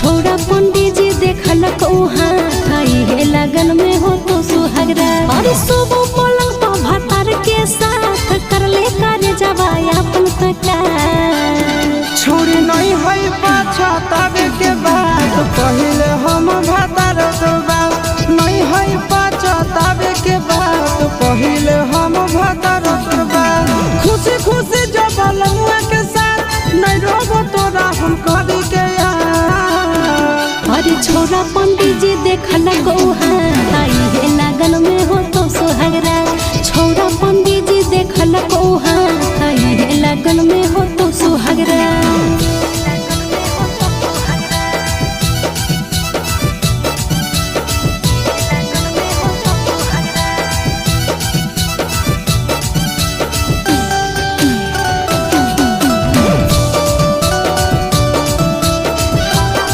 छोड़ा पंडित जी देखल कौहा है लगन में हो तो सुहागरा और सब पलंग तो भातार के साथ कर ले कर जवाया अपन तका छोड़ी नहीं है पाछा तबे के बाद पहले हम भातार दोबा नहीं है पाछा तबे के बाद पहले हम भातार दोबा खुशी खुशी जब लमुआ के साथ नहीं रोबो तोरा हम करी के अरे छोरा पंडित जी देखल कौहा है लगन में हो तो सुहागरा छोरा पंडित जी देखल कौहा है लगन में हो तो सुहागरा।